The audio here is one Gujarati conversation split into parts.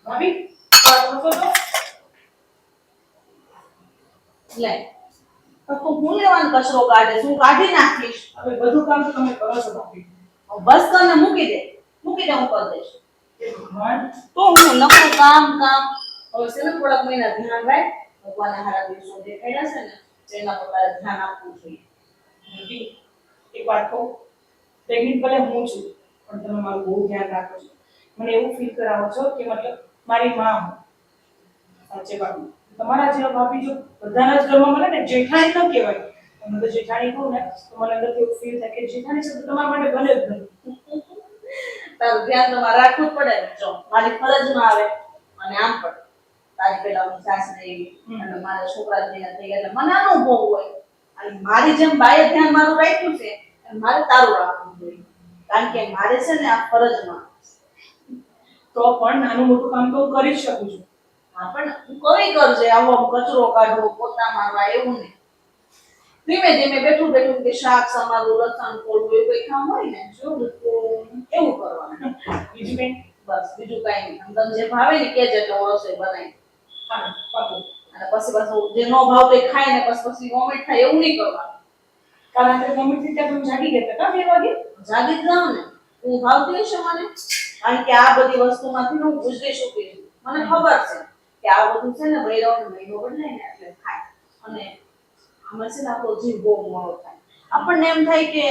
ભાભી આ તો લે તો તું હું લેવાનો કચરો કાઢે હું કાઢી નાખીશ. હવે બધું કામ તો તમે કરો છો ભાભી. બસ કરીને મૂકી દે હું કરી દઈશ. એ ભગવાન, તો હું નકરું કામ કામ હવે છે ને થોડાક મહિના ધ્યાન રાખ. ભગવાનના હારા દિવસો દેખાડ્યા છે ને તેના પર તારે ધ્યાન આપવું જોઈએ. ભાભી એક વાત કહું, પ્રેગ્નેન્ટ ભલે હું છું પણ તમે મારું બહુ ધ્યાન રાખો છો. મને એવું ફીલ કરાવો છો કે મતલબ મારી માં હું. સાચે વાત, તમારા જેવા ભાભી જો બધાના જ ઘરમાં મળે ને જેઠાણી ન કહેવાય. તમે તો જેઠાણી કહું ને તો મને અંદરથી એવું ફીલ થાય કે જેઠાણી છે તો તમારા માટે બને જ નહીં. તારું ધ્યાન તો મારે રાખવું જ પડે ને. જો મારી ફરજમાં આવે અને આમ પણ તારી પેલા હું સાસરે એવી અને મારા છોકરા થયા થઈ એટલે મને અનુભવ હોય અને મારી જેમ બાએ ધ્યાન મારું રાખ્યું છે એમ મારે તારું રાખવું જોઈએ. કારણ કે મારે છે ને આ ફરજમાં. તો પણ નાનું મોટું કામ તો હું કરી જ શકું છું. હા પણ તું કઈ કરજે આવો આમ કચરો કાઢવો પોતા મારવા એવું નહીં. ધીમે ધીમે બેઠું બેઠું કે શાક સમારવું લસણ ફોડવું એવું કઈ કામ હોય ને એવું કરવાનું. બીજું કંઈ? બસ બીજું કઈ નહીં. આમ તને જે ભાવે ને કે જે તો રસોઈ બનાવી. હા પાકું. અને પછી પાછું જે નો ભાવતો એ ખાય ને પછી વોમિટ થાય એવું નહીં કરવાનું. કાલ રાત્રે મમ્મીથી ત્યાં તમે જાગી ગયા હતા 2 વાગે? જાગી જ જાઉં ને હું ભાવતી હશે મને. કારણ કે આ બધી વસ્તુમાંથી હું ગુજરી ચૂકી છું. મને ખબર છે કે આ બધું છે ને બૈરાઓને મહિનો બદલાય ને એટલે થાય. અને આમાં છે ને આપણો જીવ બહુ મોડો થાય. આપણને એમ થાય કે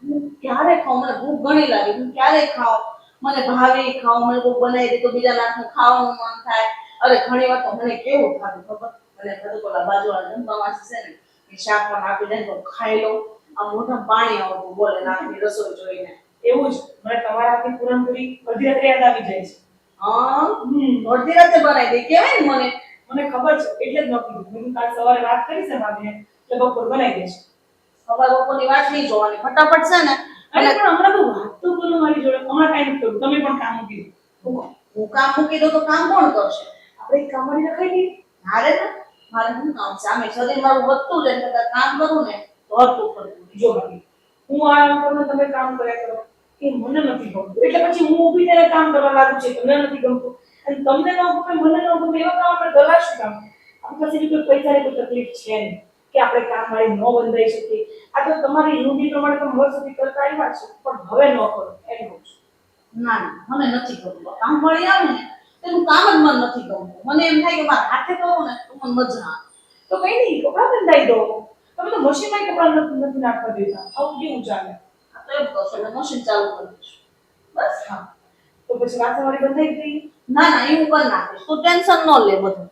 હું ક્યારે ખાઉં, મને ભૂખ ઘણી લાગી, હું ક્યારે ખાઉં, મને ભાવે ખાઉં, મને કોઈ બનાવી દે તો બીજા નાખનું ખાવાનું મન થાય. અરે ઘણી વાર તો મને કેવું થતું ખબર, મને બધું પેલા બાજુવાળા જમવામાં છે ને એ શાક પણ આપી દે તો ખાઈ લઉં. આ મોઢામાં પાણી આવતું બોલે નાખની રસોઈ જોઈને. એવું જ મને તમારા હાથની પૂરણપૂરી અડધી રાત્રે યાદ આવી જાય છે. હા અડધી રાતે બનાવી દે કહેવાય ને મને. મને ખબર છે એટલે જ ન કીધું. મેં કાલ સવારે વાત કરી છે ભાભીને એટલે બપોર બનાવી દેશે. સવાર બપોરની વાત નહીં જોવાની, ફટાફટ છે ને. અરે પણ હમણાં તો વાત તો કરો મારી જોડે. હમણાં કાંઈ નથી કરું, તમે પણ કામ મૂકી દો. હું કામ મૂકી દઉં તો કામ કોણ કરશે? આપણે એક કામવાળી રખાઈ લઈએ. મારે ને મારે શું કામ છે? આમે શરીર મારું વધતું જાય છતાં કામ કરું ને તો હરતું ફરતું. જો ભાભી, હું આરામ કરું ને તમે કામ કર્યા કરો એ મને નથી ગમતું. એટલે પછી હું ઊભી થઈને કામ કરવા લાગુ છું, તમને નથી ગમતું. અને તમને ન ગમે મને ન ગમે એવા કામ આપણે કરવા શું કામ? આપણી પાસે કોઈ પૈસાની કોઈ તકલીફ છે નહીં કે આપણે કામવાળી ન બંધાઈ શકીએ. આ તો તમારી રૂઢી પ્રમાણે તમે વર્ષ સુધી કરતા આવ્યા છો પણ હવે ન કરો એમ કહું છું. ના ના મને નથી ગમતું. કામ મળી આવે ને તેનું કામ જ મને નથી ગમતું. મને એમ થાય કે મારા હાથે કરું ને તો મને મજા આવે. તો કઈ નહીં, કપડાં બંધાઈ દો. તમે તો મશીનમાં કપડાં નથી નાખવા દેતા. આવું કેવું ચાલે? આ તો એમ કરશો એટલે મશીન ચાલુ કરી દઈશું. બસ. હા તો પછી વાસણવાળી બંધાઈ ગઈ? ના ના એવું કરી નાખીશ. તું ટેન્શન ન લે બધું.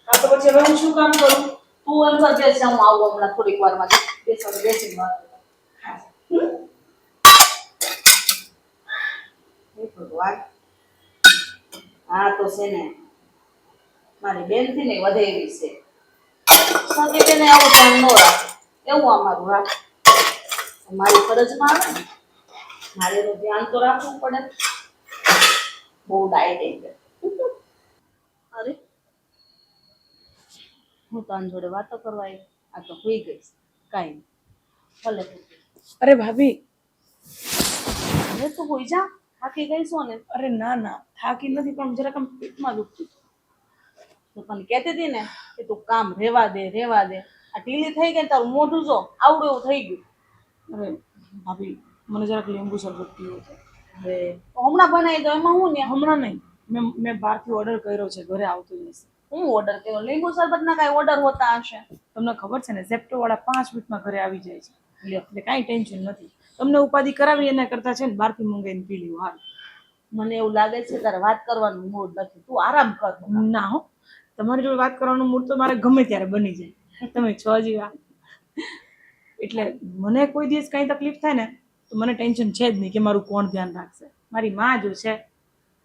હા તો પછી હવે હું શું કામ કરું? તું એમ કર બેસ, હું આવું હમણાં થોડીક વારમાં. બેસીને વાત કરું. હા હે ભગવાન. હા તો છે ને મારી બેનથી ને વધે એવી છે. સગી બેને આવું ધ્યાન ન રાખે એવું અમારું રાખે. મારી ફરજમાં આવે ને મારે એનું ધ્યાન તો રાખવું પડે. બહુ ડાયરેક્ટ. અરે હું તો આની જોડે વાતો કરવા આવી. આ તો હોઈ ગઈ. કાંઈ નહીં ભલે. અરે ભાભી, હવે તું હોઈ જા. થાકી ગઈ છો ને? અરે ના ના થાકી નથી પણ જરાક આમ પેટમાં દુખતું. તો તને કહેતી હતી ને કે તું કામ રેવા દે રેવા દે. આ ઢીલી થઈ ગઈ તારું મોઢું જો આવડું એવું થઈ ગયું. અરે ભાભી, મને જરાક લીંબુ શરબત પીવો છે. હવે તો હમણાં બનાવી દો એમાં હું ને. હમણાં નહીં, મેં બહારથી ઓર્ડર કર્યો છે, ઘરે આવતું જશે. હું ઓર્ડર કર્યો? લીંબુ શરબત ના કઈ ઓર્ડર હોતા હશે? તમને ખબર છે ને ઝેપ્ટો વાળા 5 મિનિટમાં ઘરે આવી જાય છે. એટલે કાંઈ ટેન્શન નથી. તમને ઉપાધિ કરાવી એના કરતા છે ને બહારથી મંગાવીને પી લેવું હાલ. મને એવું લાગે છે તારે વાત કરવાનું મૂડ નથી. તું આરામ કર. ના હો, તમારી જોડે વાત કરવાનું મૂડ તો મારે ગમે ત્યારે બની જાય. તમે છો જેવા. એટલે મને કોઈ દિવસ કાંઈ તકલીફ થાય ને તો મને ટેન્શન છે જ નહીં કે મારું કોણ ધ્યાન રાખશે. મારી માં જો છે.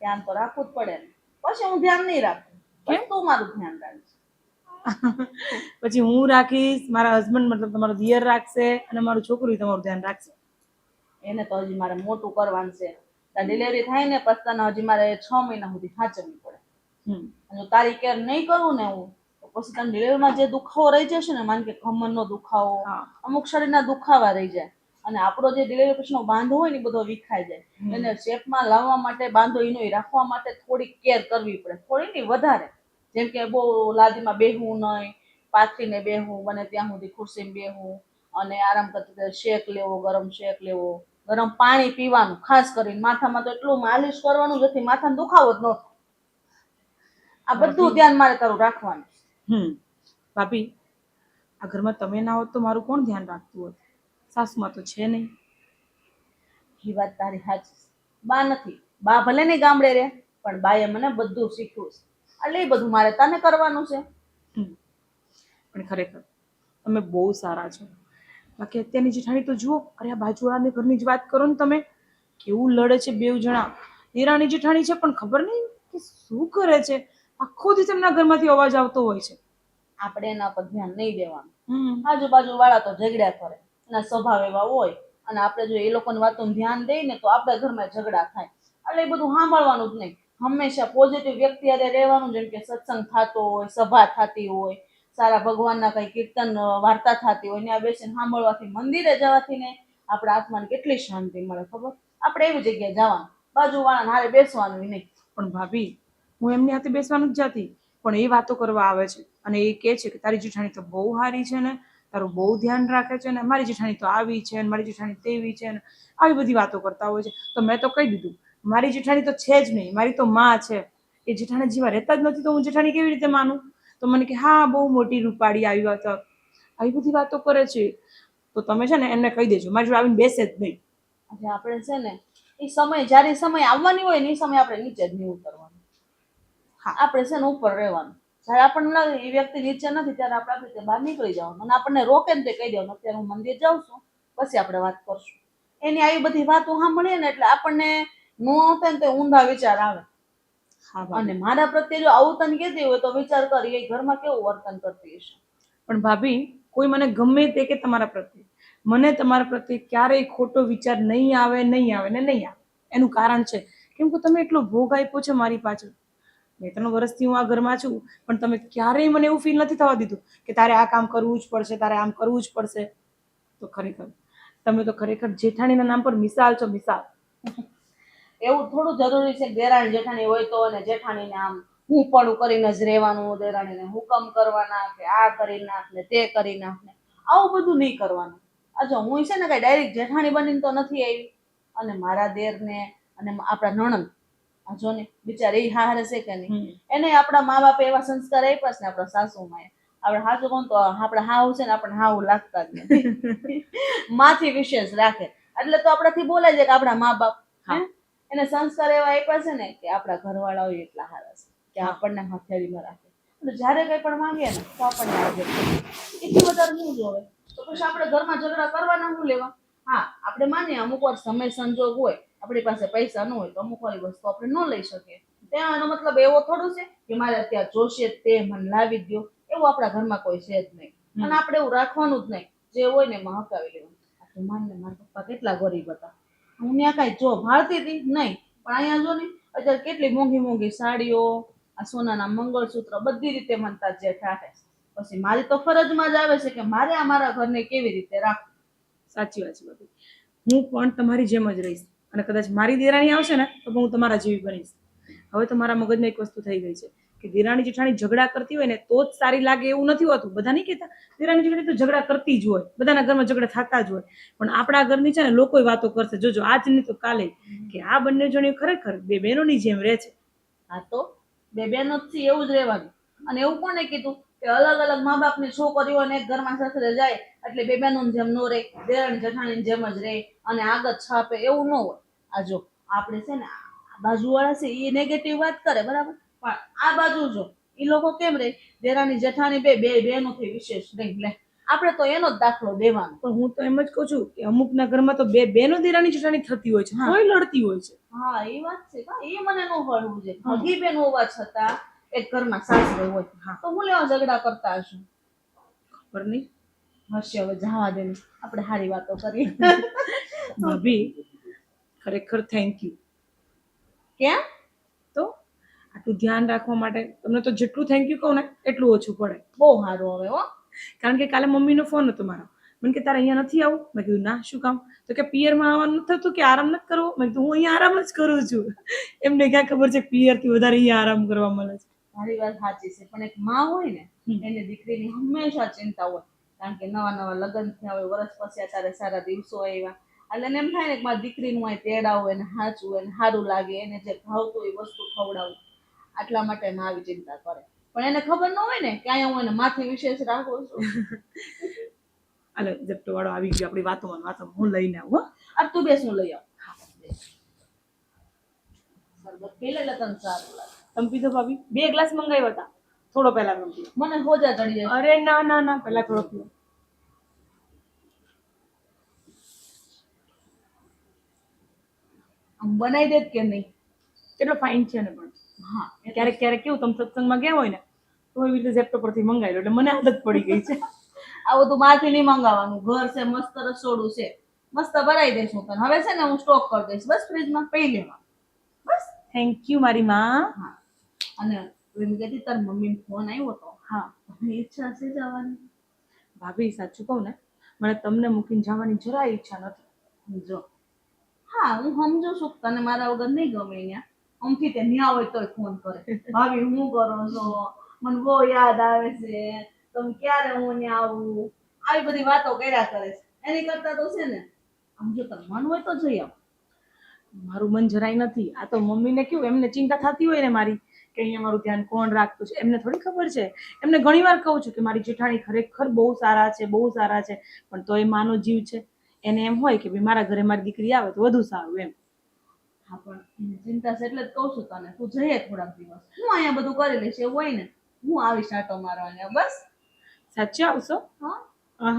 ધ્યાન તો રાખવું જ પડે ને. પછી હું ધ્યાન નહીં રાખું. કેમ તું મારું ધ્યાન રાખીશ? પછી હું રાખીશ, મારા હસબન્ડ મતલબ તમારો દિયર રાખશે અને મારું છોકરું તમારું ધ્યાન રાખશે. એને તો હજી મારે મોટું કરવાનું છે. તાર ડિલિવરી થાય ને પછી તને હજી મારે 6 મહિના સુધી સાચવવી પડે. અને તારી કેર નહીં કરું ને હું તો પછી તને ડિલિવરીમાં જે દુખાવો રહી જશે ને, માન કે કમરનો દુખાવો, અમુક શરીરના દુખાવા રહી જાય અને આપણો જે ડિલિવરી પછીનો બાંધો હોય ને એ બધો વિખાઈ જાય. એને શેપમાં લાવવા માટે બાંધો એનો રાખવા માટે થોડી કેર કરવી પડે, થોડી નહીં વધારે. જેમ કે બહુ લાદીમાં બેહવું નહીં, પાથરીને બેહવું, બને ત્યાં સુધી ખુરશીમાં બેહવું, અને આરામ કરતી શેક લેવો, ગરમ શેક લેવો, ગરમ પાણી પીવાનું, ખાસ કરીને માથામાં તો એટલું માલિશ કરવાનું જેથી માથાનો દુખાવો જ ન થાય. આ બધું ધ્યાન મારે તારું રાખવાનું. ભાભી, આ ઘરમાં તમે ના હોત તો મારું કોણ ધ્યાન રાખતું હોત? સાસુમાં તો છે નહીં. એ વાત તારી સાચી છે. બા નથી, બા ભલે ને ગામડે રહે, પણ બાએ મને બધું શીખ્યું છે, એટલે એ બધું મારે તને કરવાનું છે. પણ ખરેખર તમે બહુ સારા છો. બાકી અત્યારની જેઠાણી તો જુઓ, અરે આ બાજુવાળાને ઘરની જ વાત કરો ને તમે, કેવું લડે છે બેવ જણા. દેરાણી જેઠાણી છે પણ ખબર નહીં કે શું કરે છે, આખો દિવસ એમના ઘરમાંથી અવાજ આવતો હોય છે. આપણે એના પર ધ્યાન નહીં દેવાનું. આજુબાજુ વાળા તો ઝઘડા કરે, એના સ્વભાવ એવા હોય, અને આપણે જો એ લોકોની વાતોનું ધ્યાન દઈએ ને તો આપણા ઘરમાં ઝઘડા થાય. એટલે એ બધું સાંભળવાનું જ નહીં. હંમેશા પોઝિટિવ વ્યક્તિ હારે રહેવાનું. જેમ કે સત્સંગ થતો હોય, સભા થતી હોય, સારા ભગવાનના કઈ કીર્તન વાર્તા થતી હોય, ત્યાં બેસીને સાંભળવાથી, મંદિરે જવાથી ને આપણા આત્માને કેટલી શાંતિ મળે ખબર. આપણે એવી જગ્યાએ જવાનું, બાજુવાળાને હારે બેસવાનું નહીં. પણ ભાભી, હું એમની હાથે બેસવાનું જ જાતી, પણ એ વાતો કરવા આવે છે અને એ કહે છે કે તારી જેઠાણી તો બહુ સારી છે ને, તારું બહુ ધ્યાન રાખે છે ને, મારી જેઠાણી તો આવી છે ને, મારી જેઠાણી તેવી છે ને, આવી બધી વાતો કરતા હોય છે. તો મેં તો કહી દીધું, મારી જેઠાણી તો છે જ નહીં, મારી તો માં છે. એ જેઠાણી જેવા રહેતા જ નથી તો હું જેઠાણી કેવી રીતે માનું? તો મને કે હા, બહુ મોટી રૂપાળી આવી વાત, આવી બધી વાતો કરે છે. તો તમે છે ને એમને કહી દેજો, મારી જોડે આવીને બેસે જ નહીં. એટલે આપણે છે ને એ સમય, જયારે સમય આવવાની હોય ને એ સમય આપણે નીચે જ નહીં ઉતરવાનું. હા, આપણે છે ને ઉપર રહેવાનું. જયારે આપણને લાગે એ વ્યક્તિ નીચે નથી ત્યારે આપણે આપણી રીતે બહાર નીકળી જવાનું, અને આપણને રોકે ને તો કહી દેવાનું અત્યારે હું મંદિર જાઉં છું, પછી આપણે વાત કરશું. એની આવી બધી વાતો સાંભળીએ ને એટલે આપણને નો આવતા ને તો ઊંધા વિચાર આવે. અને મારા પ્રત્યે જો આવું તને કહેતી હોય તો વિચાર કરી એ ઘરમાં કેવું વર્તન કરતી હશે. પણ ભાભી, કોઈ મને ગમે તે કે તમારા પ્રત્યે, મને તમારા પ્રત્યે ક્યારેય ખોટો વિચાર નહીં આવે, નહીં આવે ને નહીં આવે. એનું કારણ છે કેમ કે તમે એટલો ભોગ આપ્યો છે મારી પાછળ. 2-3 વર્ષથી હું આ ઘરમાં છું, પણ તમે ક્યારેય મને એવું ફીલ નથી થવા દીધું કે તારે આ કામ કરવું જ પડશે, તારે આમ કરવું જ પડશે. તો ખરેખર તમે તો ખરેખર જેઠાણીના નામ પર મિસાલ છો, મિસાલ. એવું થોડું જરૂરી છે દેરાણી જેઠાણી હોય તો, અને જેઠાણીને આમ હું પણ કરીને જ રહેવાનું, દેરાણીને હુકમ કરવાના કે આ કરી નાખ ને તે કરી નાખ ને, આવું બધું નહીં કરવાનું. આ જો હું છે ને કઈ ડાયરેક્ટ જેઠાણી બનીને તો નથી આવી, અને મારા દેરને અને આપણા નણંદ, આ જો ને બિચારી એ હારે છે કે નહીં, એને આપણા મા બાપે એવા સંસ્કાર આપ્યા છે ને, આપણા સાસુમાં આપણે હાચું કોણ તો આપણા હાવ છે ને આપણને હાવ લાગતા જ નથી. માથી વિશેષ રાખે એટલે તો આપણાથી બોલાય છે કે આપણા મા બાપ એને સંસ્કાર એવા આપ્યા છે ને કે આપણા ઘરવાળાઓ એટલા સારા છે કે આપણને હથેળીમાં રાખે. એટલે જયારે કઈ પણ માંગે ને તો આપણને હાજર કરે. એટલી વધારે શું જોવે? તો પછી આપણે ઘરમાં ઝઘડા કરવાના શું લેવા? હા, આપણે માનીએ અમુક વાર સમય સંજોગ હોય, આપણી પાસે પૈસા ન હોય તો અમુક વાર વસ્તુ આપણે ન લઈ શકીએ. ત્યાં એનો મતલબ એવો થોડું છે કે મારે અત્યારે જોશે તે મને લાવી દો, એવું આપણા ઘરમાં કોઈ છે જ નહીં. અને આપણે એવું રાખવાનું જ નહીં. જે હોય ને એમાં હકાવી લેવાનું. આપણે માનીને મારા પપ્પા કેટલા ગરીબ હતા, હું ત્યાં કઈ જો ભાળતી હતી નહીં, પણ અહીંયા જો ને અત્યારે કેટલી મોંઘી મોંઘી સાડીઓ, આ સોનાના મંગળસૂત્ર, બધી રીતે મનતા જે રાખે. પછી મારી તો ફરજમાં જ આવે છે કે મારે આ મારા ઘરને કેવી રીતે રાખવું. સાચી વાત છે બધી. હું પણ તમારી જેમ જ રહીશ, અને કદાચ મારી દેરાણી આવશે ને તો હું તમારા જેવી બનીશ. હવે તો મારા મગજમાં એક વસ્તુ થઈ ગઈ છે કે દેરાણી જેઠાણી ઝઘડા કરતી હોય ને તો જ સારી લાગે એવું નથી હોતું. બધા નહીં કહેતા દેરાણી જેઠાણી તો ઝઘડા કરતી જ હોય, બધાના ઘરમાં ઝઘડા થતા જ હોય, પણ આપણા ઘરની છે ને લોકો વાતો કરશે. જોજો આજ નહીં તો કાલે કે આ બંને જણી ખરેખર બે બહેનોની જેમ રહે છે. હા, તો બે બહેનો થી એવું જ રહેવાનું. અને એવું કોને કીધું કે અલગ અલગ મા બાપની છોકરીઓ ને એક ઘરમાં સસરે જાય એટલે બે બહેનોની જેમ નો રહે, દેરાણી જેઠાણીની જેમ જ રહે અને આગળ છાપે, એવું ન હોય. આ જો આપણે છે ને આ બાજુવાળા છે એ નેગેટિવ વાત કરે બરાબર, પણ આ બાજુ જો એ લોકો કેમ રહે, દેરાણી જેઠાણી બે બહેનોથી વિશેષ નહીં. લે આપણે તો એનો જ દાખલો દેવાનો. પણ હું તો એમ જ કહું છું કે અમુકના ઘરમાં તો બે બહેનો દેરાણી જેઠાણી થતી હોય છે, કોઈ લડતી હોય છે. હા, એ વાત છે. એ મને ન હળવું છે. હગી બેન હોવા છતાં એક ઘરમાં સાસરે હોય તો હું લેવા ઝઘડા કરતા હશું? ખબર નહીં. હશે, હવે જવા દે, આપણે સારી વાતો કરીએ. ભાભી, ખરેખર થેન્ક યુ. કેમ? તો આટલું ધ્યાન રાખવા માટે તમને તો જેટલું થેન્ક યુ કહું ને એટલું ઓછું પડે. બહુ સારું હવે હો. કારણ કે કાલે મમ્મીનો ફોન હતો મારો, મને કે તારે અહીંયા નથી આવું? મેં કીધું ના, શું કામ? તો કે પિયરમાં આવવાનું નથી થતું કે આરામ નથી કરવો? મેં કીધું હું અહીંયા આરામ જ કરું છું. એમને ક્યાં ખબર છે પિયરથી વધારે અહીંયા આરામ કરવા મળે છે. મારી વાત સાચી છે, પણ એક માં હોય ને હમ. એને દીકરીની હંમેશા ચિંતા હોય, કારણ કે નવા નવા લગ્ન થયા હોય, વર્ષ પછી અત્યારે સારા દિવસો આવ્યા, એટલે એને એમ થાય ને કે મારી દીકરીનું અહીં તેડાવું હોય ને સાચું હોય ને સારું લાગે, એને જે ભાવતું હોય એ વસ્તુ ખવડાવું, આટલા માટે માં આવી ચિંતા કરે. પણ એને ખબર ન હોય ને કે અહીંયા હું એને માથી વિશેષ રાખું છું. હાલો, ઝપટો વાળો આવી ગયો આપણી વાતોમાં ને વાતોમાં. હું લઈને આવું હો. આ તું બેસ, હું લઈ આવું. શરબત પી લે એટલે તને સારું લાગે. તમે પીધો ભાભી? 2 ગ્લાસ મંગાવ્યા હતા, થોડો પહેલા મેં પીધો. મને હોજા ચડી જાય. અરે ના ના ના, પહેલા થોડો પીધો. આમ બનાવી દે કે નહીં? કેટલો ફાઇન છે ને પણ. હા, ક્યારેક ક્યારેક કેવું તમે સત્સંગમાં ગયા હોય ને તો એવી રીતે ઝેપ્ટો પરથી મંગાવી લો, એટલે મને આદત પડી ગઈ છે. આ બધું બહારથી નહીં મંગાવવાનું. ઘર છે, મસ્ત રસોડું છે, મસ્ત ભરાઈ દઈશું તને. હવે છે ને હું સ્ટોક કરી દઈશ, બસ ફ્રીજમાં પી લેવા. બસ. થેન્ક યુ મારી માં. હા, અને એમ કહેતી તાર મમ્મીનો ફોન આવ્યો હતો. હા તને ઈચ્છા છે જવાની? ભાભી સાચું કહું ને, મને તમને મૂકીને જવાની જરાય ઈચ્છા નથી. જો, હા હું સમજુ છું કે તને મારા વગર નહીં ગમે અહીંયા. આમથી તે ન્યા હોય તોય ફોન કરે, ભાભી હું કરો છો, મને બહુ યાદ આવે છે, તમે ક્યારે હું ત્યાં આવું, આવી બધી વાતો કર્યા કરે છે. એની કરતા તો છે ને આમ જો તને મન હોય તો જઈ આવ. મારું મન જરાય નથી. આ તો મમ્મીને કેવું, એમને ચિંતા થતી હોય ને મારી કે અહીંયા મારું ધ્યાન કોણ રાખતું છે, એમને થોડી ખબર છે. એમને ઘણી વાર કહું છું કે મારી જેઠાણી ખરેખર બહુ સારા છે, બહુ સારા છે, પણ તો એ માનો જીવ છે. એને એમ હોય કે ભાઈ મારા ઘરે મારી દીકરી આવે તો વધુ સારું એમ. હા, પણ એની ચિંતા છે એટલે જ કહું છું તને, તું જઈએ થોડાક દિવસ. હું અહીંયા બધું કરી લઈશ, એવું હોય ને હું આવીશ આટો મારવા. બસ. સાચે આવશો? હા,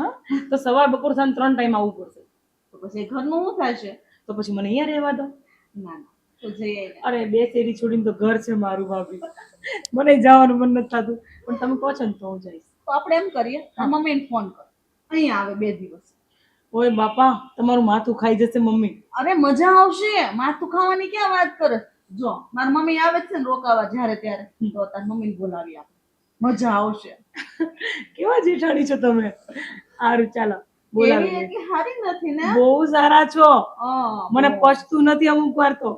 હા, તો સવાર બપોર સાંજ 3 ટાઈમ આવવું પડશે. તો પછી ઘરનું શું થાય છે? તો પછી મને અહીંયા રહેવા દો. ના ના, તું જઈએ. અરે 2 શેરી છોડીને તો ઘર છે મારું ભાભી. મને જવાનું મન નથી થતું, પણ તમે કહો છો ને તો હું જઈશ. તો આપણે એમ કરીએ, મમ્મીને ફોન કર, અહીંયા આવે 2 દિવસ. ઓય બાપા, તમારું માથું ખાઈ જશે મમ્મી. અરે મજા આવશે, માથું ખાવાની ક્યાં વાત કરે. જો મારી મમ્મી આવે છે ને રોકાવા જ્યારે ત્યારે, તો તાર મમ્મીને બોલાવી આપ, મજા આવશે. કેવા જેઠાણી છો તમે. સારું ચાલો બોલાવી એવી એટલી હારી નથી ને. બહુ સારા છો. હા, મને પચતું નથી અમુક વાર તો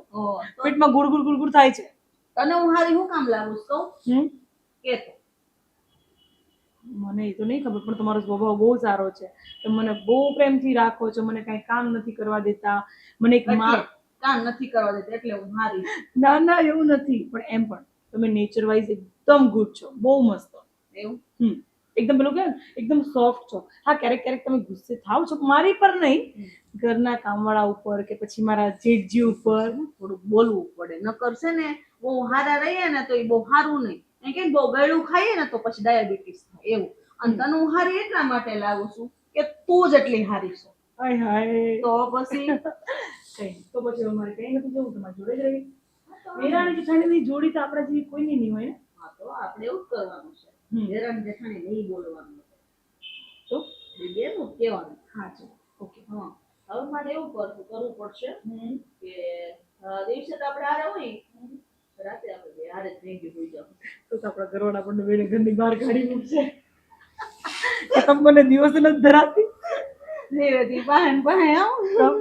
પેટમાં ગુડગુડ ગુડગુડ થાય છે. તને હું હારી હું કામ લાવું છું કે તો મને એ તો નહીં ખબર, પણ તમારો સ્વભાવ બહુ સારો છે. તમે મને બહુ પ્રેમથી રાખો છો, મને કઈ કામ નથી કરવા દેતા. મને એક કામ નથી કરવા દેતા એટલે હું હારી. ના ના એવું નથી, પણ એમ પણ તમે નેચર વાઇઝ એકદમ ગુડ છો, બહુ મસ્ત. એવું? એકદમ પેલું કે એકદમ સોફ્ટ છો. હા, ક્યારેક ક્યારેક તમે ગુસ્સે થાવ છો, મારી પર નહીં, ઘરના કામવાળા ઉપર કે પછી મારા જેઠજી ઉપર થોડુંક બોલવું પડે. નકર છે ને બહુ હારા રહીએ ને તો એ બહુ સારું નહીં. એમ કે બહુ ગળ્યું ખાઈએ ને તો પછી ડાયાબિટીસ થાય એવું. અને તને હું હારી એટલા માટે લાગુ છું કે તું જ એટલી હારી છો. હાય હાય, તો પછી કઈ તો પછી અમારે કઈ નથી જવું, તમારી જોડે જ રહી. દેરાણી જેઠાણીની જોડી તો આપણા જેવી કોઈની નહીં હોય ને. હા, તો આપણે એવું જ કરવાનું છે. દેરાણી જેઠાણી નહીં બોલવાનું તો બેનું કહેવાનું. હા ચલો, ઓકે. હા, હવે મારે એવું કરવું પડશે કે દિવસે તો આપણે હારે હોય, રાતે આપણે બે હારે જ ભેગી હોઈ જાવ. તો આપણા ઘરવાળા આપણને બેને ઘરની બહાર કાઢી મૂકશે. મને દિવસ નથી ધરાતી. ધીરેથી બહાન આવું.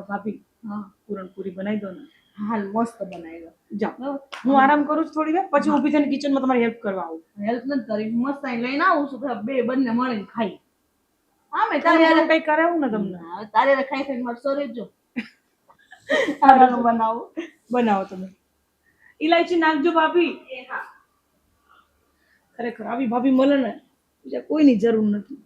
ભાભી, હા પૂરણપૂરી બનાવી દો ને. હાલ મસ્ત બનાવી દો. જાઓ, હું આરામ કરું છું થોડી વાર, પછી ઊભી થઈને કિચનમાં તમારી હેલ્પ કરવા આવું. હેલ્પ નથી કરી, મસ્ત અહીં લઈને આવું છું, બંને મળીને ખાઈ. હા, મેં તારે તારે કઈ કરાવું ને તમને. તારે ખાઈ ખાઈ મારે શરીર જો ખાવાનું બનાવું. બનાવો તમે. ઇલાયચી નાખજો ભાભી. એ હા. ખરેખર આવી ભાભી મળે ને બીજા કોઈની જરૂર નથી.